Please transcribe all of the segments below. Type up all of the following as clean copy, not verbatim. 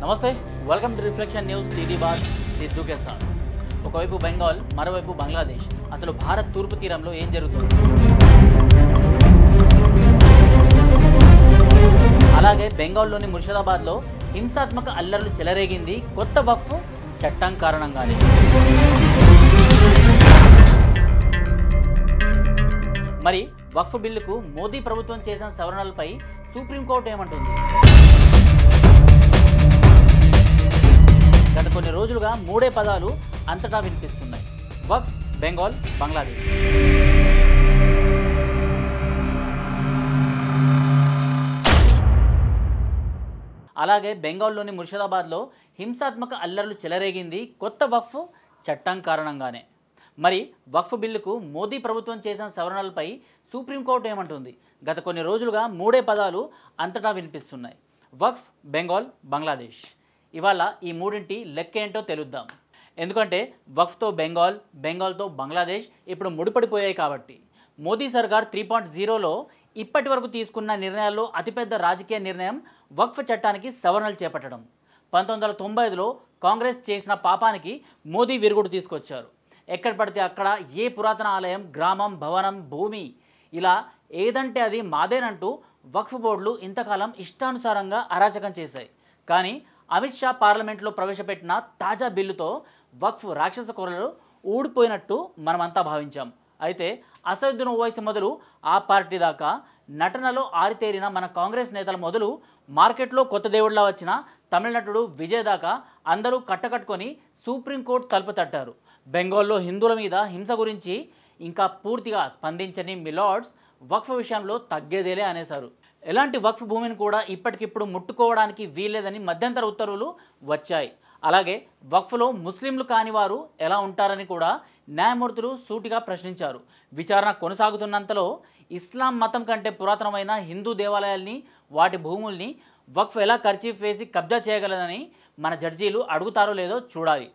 నమస్తే, welcome to reflection news. City bar Sidhu కే సాత్. ఒకవైపు బెంగాల్, మరోవైపు బంగ్లాదేశ్. అసలు భారత్ తూర్పు తీరంలో ఏం జరుగుతుంది? అలాగే బెంగాల్లోని ముర్షిదాబాద్లో హింసాత్మక అల్లర్లు చెలరేగింది కొత్త వక్ఫ్ చట్టం కారణంగానే. మరి వక్ఫ్ బిల్లుకు మోదీ ప్రభుత్వం చేసిన సవరణలపై సుప్రీంకోర్టు ఏమంటుంది? గత కొన్ని రోజులుగా మూడే పదాలు అంతటా వినిపిస్తున్నాయి: వక్ఫ్, బెంగాల్, బంగ్లాదేశ్. అలాగే బెంగాల్లోని ముర్షిదాబాద్లో హింసాత్మక అల్లర్లు చెలరేగింది కొత్త వక్ఫ్ చట్టం కారణంగానే. మరి వక్ఫ్ బిల్లుకు మోదీ ప్రభుత్వం చేసిన సవరణలపై సుప్రీంకోర్టు ఏమంటుంది? గత కొన్ని రోజులుగా మూడే పదాలు అంతటా వినిపిస్తున్నాయి: వక్ఫ్, బెంగాల్, బంగ్లాదేశ్. ఇవాళ ఈ మూడింటి లెక్క ఏంటో తెలుద్దాం. ఎందుకంటే వక్ఫ్తో బెంగాల్, బెంగాల్తో బంగ్లాదేశ్ ఇప్పుడు ముడిపడిపోయాయి కాబట్టి. మోదీ సర్కార్ 3.0లో ఇప్పటి వరకు తీసుకున్న నిర్ణయాల్లో అతిపెద్ద రాజకీయ నిర్ణయం వక్ఫ్ చట్టానికి సవరణలు చేపట్టడం. 1995లో కాంగ్రెస్ చేసిన పాపానికి మోదీ విరుగుడు తీసుకొచ్చారు. ఎక్కడ పడితే అక్కడ ఏ పురాతన ఆలయం, గ్రామం, భవనం, భూమి ఇలా ఏదంటే అది మాదేనంటూ వక్ఫ్ బోర్డులు ఇంతకాలం ఇష్టానుసారంగా అరాచకం చేశాయి. కానీ అమిత్ షా పార్లమెంట్లో ప్రవేశపెట్టిన తాజా బిల్లుతో వక్ఫ్ రాక్షస కొరలు ఊడిపోయినట్టు మనమంతా భావించాం. అయితే అసదుద్దీన్ ఓవైసీ మొదలు ఆ పార్టీ దాకా, నటనలో ఆరితేరిన మన కాంగ్రెస్ నేతల మొదలు మార్కెట్లో కొత్త దేవుడిలా వచ్చిన తమిళనటుడు విజయ్ దాకా అందరూ కట్టకట్టుకొని సుప్రీంకోర్టు తలుపు తట్టారు. బెంగాల్లో హిందువుల మీద హింస గురించి ఇంకా పూర్తిగా స్పందించని మిలార్డ్స్ వక్ఫ్ విషయంలో తగ్గేదేలే అనేశారు. ఎలాంటి వక్ఫ్ భూమిని కూడా ఇప్పటికిప్పుడు ముట్టుకోవడానికి వీల్లేదని మధ్యంతర ఉత్తర్వులు వచ్చాయి. అలాగే వక్ఫ్లో ముస్లింలు కాని వారు ఎలా ఉంటారని కూడా న్యాయమూర్తులు సూటిగా ప్రశ్నించారు. విచారణ కొనసాగుతున్నంతలో ఇస్లాం మతం కంటే పురాతనమైన హిందూ దేవాలయాల్ని, వాటి భూముల్ని వక్ఫ్ ఎలా కర్చీఫ్ వేసి కబ్జా చేయగలదని మన జడ్జీలు అడుగుతారో లేదో చూడాలి.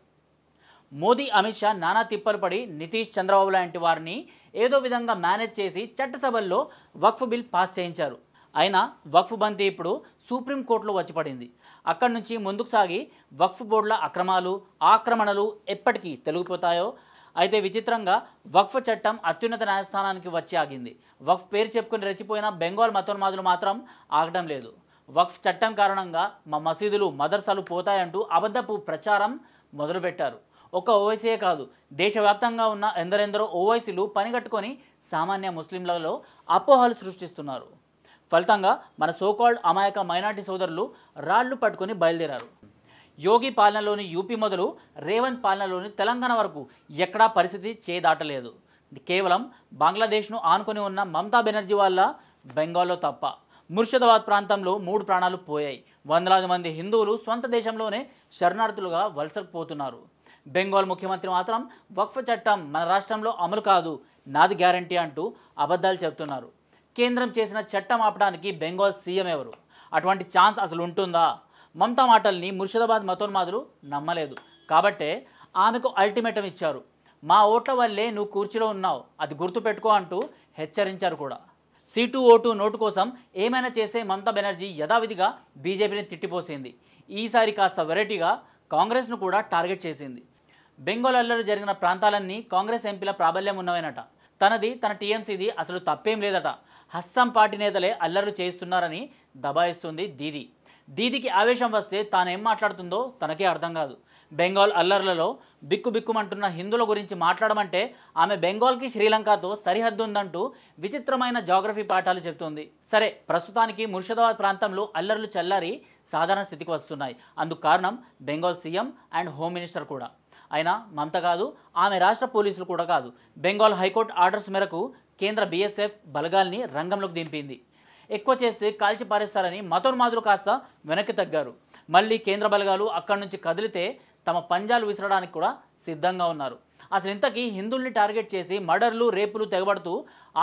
మోదీ, అమిత్ షా నానా తిప్పలు పడి నితీష్, చంద్రబాబు లాంటి వారిని ఏదో విధంగా మేనేజ్ చేసి చట్టసభల్లో వక్ఫ్ బిల్ పాస్ చేయించారు. అయినా వక్ఫ్ బంతి ఇప్పుడు సుప్రీంకోర్టులో వచ్చి పడింది. అక్కడి నుంచి ముందుకు సాగి వక్ఫ్ బోర్డుల అక్రమాలు, ఆక్రమణలు ఎప్పటికీ తొలగిపోతాయో. అయితే విచిత్రంగా వక్ఫ్ చట్టం అత్యున్నత న్యాయస్థానానికి వచ్చి ఆగింది. వక్ఫ్ పేరు చెప్పుకుని రెచ్చిపోయిన బెంగాల్ మతోన్మాదులు మాత్రం ఆగడం లేదు. వక్ఫ్ చట్టం కారణంగా మా మసీదులు, మదర్సాలు పోతాయంటూ అబద్ధపు ప్రచారం మొదలుపెట్టారు. ఒక్క ఓవైసీయే కాదు, దేశవ్యాప్తంగా ఉన్న ఎందరెందరో ఓవైసీలు పనిగట్టుకొని సామాన్య ముస్లింలలో అపోహలు సృష్టిస్తున్నారు. ఫలితంగా మన సోకాల్డ్ అమాయక మైనార్టీ సోదరులు రాళ్లు పట్టుకొని బయలుదేరారు. యోగి పాలనలోని యూపీ మొదలు రేవంత్ పాలనలోని తెలంగాణ వరకు ఎక్కడా పరిస్థితి చేదాటలేదు. కేవలం బంగ్లాదేశ్ను ఆనుకొని ఉన్న మమతా బెనర్జీ వల్ల బెంగాల్లో తప్ప. ముర్షిదాబాద్ ప్రాంతంలో 3 ప్రాణాలు పోయాయి. వందలాది మంది హిందువులు సొంత దేశంలోనే శరణార్థులుగా వలసకు పోతున్నారు. బెంగాల్ ముఖ్యమంత్రి మాత్రం వక్ఫ్ చట్టం మన రాష్ట్రంలో అమలు కాదు, నాది గ్యారంటీ అంటూ అబద్ధాలు చెబుతున్నారు. కేంద్రం చేసిన చట్టం ఆపడానికి బెంగాల్ సీఎం ఎవరు? అటువంటి ఛాన్స్ అసలు ఉంటుందా? మమతా మాటల్ని ముర్షిదాబాద్ మతోన్మాదులు నమ్మలేదు. కాబట్టే ఆమెకు అల్టిమేటం ఇచ్చారు. మా ఓట్ల వల్లే నువ్వు కుర్చీలో ఉన్నావు, అది గుర్తుపెట్టుకో అంటూ హెచ్చరించారు కూడా. సీటు, ఓటు, నోటు కోసం ఏమైనా చేసే మమతా బెనర్జీ యథావిధిగా బీజేపీని తిట్టిపోసింది. ఈసారి కాస్త వెరైటీగా కాంగ్రెస్ను కూడా టార్గెట్ చేసింది. బెంగాల్ అల్లర్లు జరిగిన ప్రాంతాలన్నీ కాంగ్రెస్ ఎంపీల ప్రాబల్యం ఉన్నవేనట. తన టీఎంసీది అసలు తప్పేం లేదట. హస్సం పార్టీ నేతలే అల్లర్లు చేయిస్తున్నారని దబాయిస్తుంది దీది. దీదికి ఆవేశం వస్తే తానేం మాట్లాడుతుందో తనకే అర్థం కాదు. బెంగాల్ అల్లర్లలో బిక్కుబిక్కుమంటున్న హిందువుల గురించి మాట్లాడమంటే ఆమె బెంగాల్కి శ్రీలంకతో సరిహద్దు ఉందంటూ విచిత్రమైన జాగ్రఫీ పాఠాలు చెబుతుంది. సరే, ప్రస్తుతానికి ముర్షిదాబాద్ ప్రాంతంలో అల్లర్లు చల్లారి సాధారణ స్థితికి వస్తున్నాయి. అందుకు కారణం Bengal CM and home minister కూడా. అయినా మమత కాదు, ఆమె రాష్ట్ర పోలీసులు కూడా కాదు. బెంగాల్ హైకోర్టు ఆర్డర్స్ మేరకు కేంద్ర బీఎస్ఎఫ్ బలగాల్ని రంగంలోకి దింపింది. ఎక్కువ చేస్తే కాల్చి పారేస్తారని మతోన్మాదులు కాస్త వెనక్కి తగ్గారు. మళ్ళీ కేంద్ర బలగాలు అక్కడి నుంచి కదిలితే తమ పంజాలు విసరడానికి కూడా సిద్ధంగా ఉన్నారు. అసలు ఇంతకీ హిందువుల్ని టార్గెట్ చేసి మర్డర్లు, రేపులు తెగబడుతూ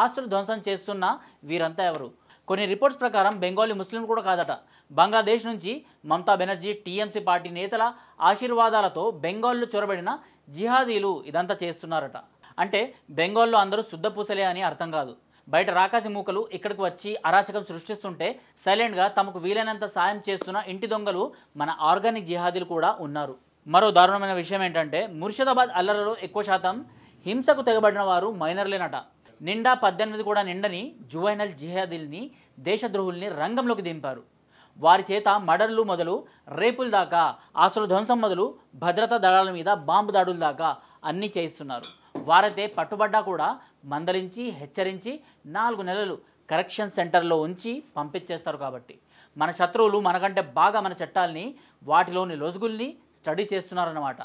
ఆస్తులు ధ్వంసం చేస్తున్న వీరంతా ఎవరు? కొన్ని రిపోర్ట్స్ ప్రకారం బెంగాలీ ముస్లింలు కూడా కాదట. బంగ్లాదేశ్ నుంచి మమతా బెనర్జీ, టీఎంసీ పార్టీ నేతల ఆశీర్వాదాలతో బెంగాల్లో చొరబడిన జిహాదీలు ఇదంతా చేస్తున్నారట. అంటే బెంగాల్లో అందరూ శుద్ధపూసలే అని అర్థం కాదు. బయట రాకాసి మూకలు ఇక్కడికి వచ్చి అరాచకం సృష్టిస్తుంటే సైలెంట్గా తమకు వీలైనంత సాయం చేస్తున్న ఇంటి దొంగలు మన ఆర్గానిక్ జిహాదీలు కూడా ఉన్నారు. మరో దారుణమైన విషయం ఏంటంటే ముర్షిదాబాద్ అల్లర్లలో ఎక్కువ శాతం హింసకు తెగబడిన వారు మైనర్లేనట. నిండా 18 కూడా నిండని జువైనల్ జిహాదీల్ని, దేశద్రోహుల్ని రంగంలోకి దింపారు. వారి చేత మర్డర్లు మొదలు రేపుల దాకా, ఆస్తుల ధ్వంసం మొదలు భద్రతా దళాల మీద బాంబు దాడుల దాకా అన్నీ చేయిస్తున్నారు. వారైతే పట్టుబడ్డా కూడా మందలించి హెచ్చరించి 4 నెలలు కరెక్షన్ సెంటర్లో ఉంచి పంపించేస్తారు. కాబట్టి మన శత్రువులు మనకంటే బాగా మన చట్టాలని, వాటిలోని లొసుగుల్ని స్టడీ చేస్తున్నారన్నమాట.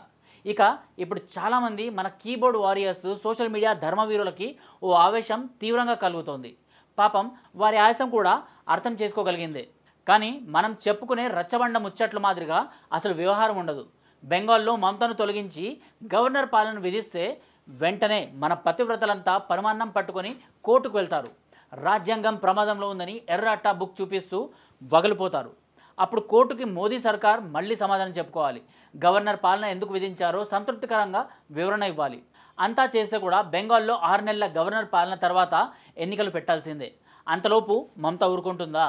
ఇప్పుడు చాలామంది మన కీబోర్డ్ వారియర్స్, సోషల్ మీడియా ధర్మవీరులకి ఓ ఆవేశం తీవ్రంగా కలుగుతోంది. పాపం వారి ఆయాసం కూడా అర్థం చేసుకోగలిగిందే. కానీ మనం చెప్పుకునే రచ్చబండ ముచ్చట్లు మాదిరిగా అసలు వ్యవహారం ఉండదు. బెంగాల్లో మమతను తొలగించి గవర్నర్ పాలన విధిస్తే వెంటనే మన పతివ్రతలంతా పరమాన్నం పట్టుకొని కోర్టుకు వెళ్తారు. రాజ్యాంగం ప్రమాదంలో ఉందని ఎర్ర అట్టా బుక్ చూపిస్తూ వగలిపోతారు. అప్పుడు కోర్టుకి మోదీ సర్కార్ మళ్ళీ సమాధానం చెప్పుకోవాలి. గవర్నర్ పాలన ఎందుకు విధించారో సంతృప్తికరంగా వివరణ ఇవ్వాలి. అంతా చేస్తే కూడా బెంగాల్లో 6 నెలల గవర్నర్ పాలన తర్వాత ఎన్నికలు పెట్టాల్సిందే. అంతలోపు మమత ఊరుకుంటుందా?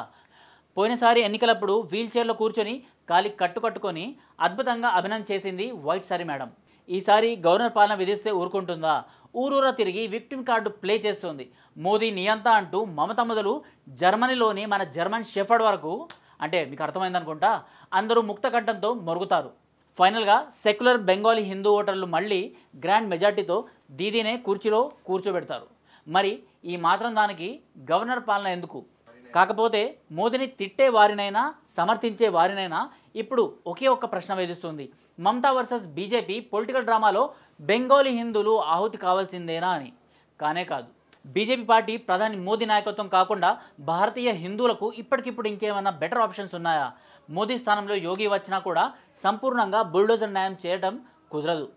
పోయినసారి ఎన్నికలప్పుడు వీల్చైర్లో కూర్చొని కాలికి కట్టుకొని అద్భుతంగా అభినయం చేసింది వైట్ సారీ మేడం. ఈసారి గవర్నర్ పాలన విధిస్తే ఊరుకుంటుందా? ఊరూరా తిరిగి విక్టిమ్ కార్డు ప్లే చేస్తుంది. మోదీ నియంత అంటూ మమత మొదలు జర్మనీలోని మన జర్మన్ షెఫర్డ్ వరకు, అంటే మీకు అర్థమైందనుకుంటా, అందరూ ముక్త కంఠంతో మొరుగుతారు. ఫైనల్గా సెక్యులర్ బెంగాలీ హిందూ ఓటర్లు మళ్ళీ గ్రాండ్ మెజార్టీతో దీదీనే కుర్చీలో కూర్చోబెడతారు. మరి ఈ మాత్రం దానికి గవర్నర్ పాలన ఎందుకు? కాకపోతే మోదీని తిట్టే వారినైనా సమర్థించే వారినైనా ఇప్పుడు ఒకే ఒక్క ప్రశ్న వేధిస్తుంది. మమతా వర్సెస్ బీజేపీ పొలిటికల్ డ్రామాలో బెంగాలీ హిందువులు ఆహుతి కావాల్సిందేనా అని. కానే కాదు. బీజేపీ పార్టీ ప్రధాని మోదీ నాయకత్వం కాకుండా భారతీయ హిందువులకు ఇప్పటికిప్పుడు ఇంకేమైనా బెటర్ ఆప్షన్స్ ఉన్నాయా? మోదీ స్థానంలో యోగి వచ్చినా కూడా సంపూర్ణంగా బుల్డోజర్ న్యాయం చేయడం కుదరదు.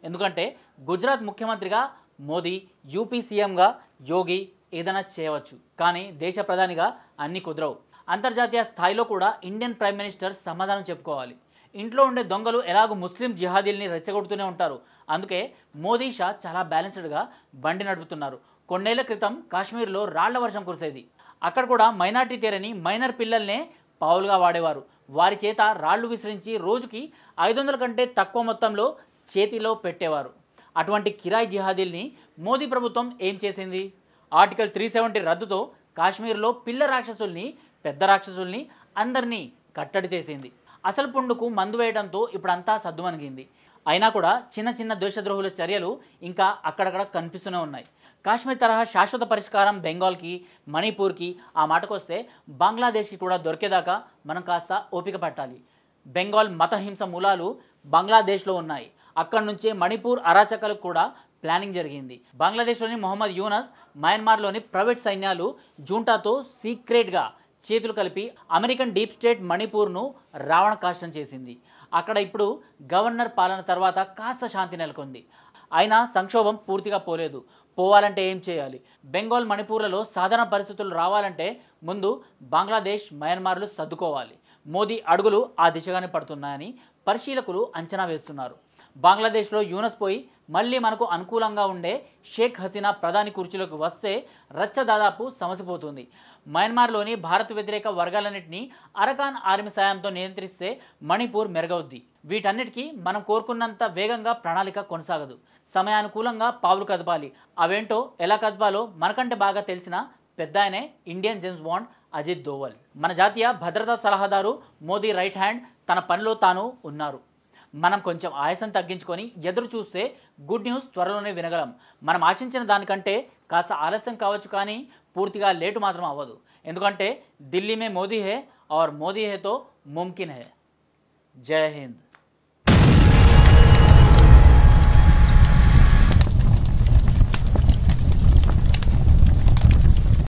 ఎందుకంటే గుజరాత్ ముఖ్యమంత్రిగా మోదీ, యూపీ సీఎంగా యోగి ఏదైనా చేయవచ్చు, కానీ దేశ ప్రధానిగా అన్నీ కుదరవు. అంతర్జాతీయ స్థాయిలో కూడా ఇండియన్ ప్రైమ్ మినిస్టర్ సమాధానం చెప్పుకోవాలి. ఇంట్లో ఉండే దొంగలు ఎలాగో ముస్లిం జిహాదీల్ని రెచ్చగొడుతూనే ఉంటారు. అందుకే మోదీ షా చాలా బ్యాలెన్స్డ్గా బండి నడుపుతున్నారు. కొన్నేళ్ల క్రితం కాశ్మీర్లో రాళ్ల వర్షం కురిసేది. అక్కడ కూడా మైనార్టీ తేరని మైనర్ పిల్లల్నే పావులుగా వాడేవారు. వారి చేత రాళ్లు విసిరించి రోజుకి 500 కంటే తక్కువ మొత్తంలో చేతిలో పెట్టేవారు. అటువంటి కిరాయి జిహాదీల్ని మోదీ ప్రభుత్వం ఏం చేసింది? ఆర్టికల్ 370 రద్దుతో కాశ్మీర్లో పిల్ల రాక్షసుల్ని, పెద్ద రాక్షసుల్ని అందరినీ కట్టడి చేసింది. అసలు పుండుకు మందు వేయడంతో ఇప్పుడంతా సద్దుమణిగింది. అయినా కూడా చిన్న చిన్న దేశద్రోహుల చర్యలు ఇంకా అక్కడక్కడ కనిపిస్తూనే ఉన్నాయి. కాశ్మీర్ తరహా శాశ్వత పరిష్కారం బెంగాల్కి, మణిపూర్కి, ఆ మాటకొస్తే బంగ్లాదేశ్కి కూడా దొరికేదాకా మనం కాస్త ఓపిక పట్టాలి. బెంగాల్ మతహింస మూలాలు బంగ్లాదేశ్లో ఉన్నాయి. అక్కడి నుంచే మణిపూర్ అరాచకాలకు కూడా ప్లానింగ్ జరిగింది. బంగ్లాదేశ్లోని మొహమ్మద్ యూనస్, మయన్మార్లోని ప్రైవేట్ సైన్యాలు జూంటాతో సీక్రెట్గా చేతులు కలిపి అమెరికన్ డీప్ స్టేట్ మణిపూర్ను రావణ కాష్టం చేసింది. అక్కడ ఇప్పుడు గవర్నర్ పాలన తర్వాత కాస్త శాంతి నెలకొంది. అయినా సంక్షోభం పూర్తిగా పోలేదు. పోవాలంటే ఏం చేయాలి? బెంగాల్, మణిపూర్లలో సాధారణ పరిస్థితులు రావాలంటే ముందు బంగ్లాదేశ్, మయన్మార్లు సర్దుకోవాలి. మోదీ అడుగులు ఆ దిశగానే పడుతున్నాయని పరిశీలకులు అంచనా వేస్తున్నారు. బంగ్లాదేశ్లో యూనస్ పోయి మళ్ళీ మనకు అనుకూలంగా ఉండే షేక్ హసీనా ప్రధాని కుర్చీలోకి వస్తే రచ్చ దాదాపు సమసిపోతుంది. మయన్మార్లోని భారత్ వ్యతిరేక వర్గాలన్నింటినీ అరకాన్ ఆర్మీ సాయంతో నియంత్రిస్తే మణిపూర్ మెరుగవుద్ది. వీటన్నిటికీ మనం కోరుకున్నంత వేగంగా ప్రణాళిక కొనసాగదు. సమయానుకూలంగా పావులు కదపాలి. అవేంటో ఎలా కదపాలో మనకంటే బాగా తెలిసిన పెద్ద ఆయనే Indian James Bond Ajit Doval. మన జాతీయ భద్రతా సలహాదారు మోదీ రైట్ హ్యాండ్ తన పనిలో తాను ఉన్నారు. మనం కొంచెం ఆయాసం తగ్గించుకొని ఎదురు చూస్తే గుడ్ న్యూస్ త్వరలోనే వినగలం. మనం ఆశించిన దానికంటే కాస్త ఆలస్యం కావచ్చు, కానీ పూర్తిగా లేటు మాత్రం అవ్వదు. ఎందుకంటే ఢిల్లీ మే మోదీ హే और మోదీ హే తో ముమ్కిన్ హే. జై హింద్.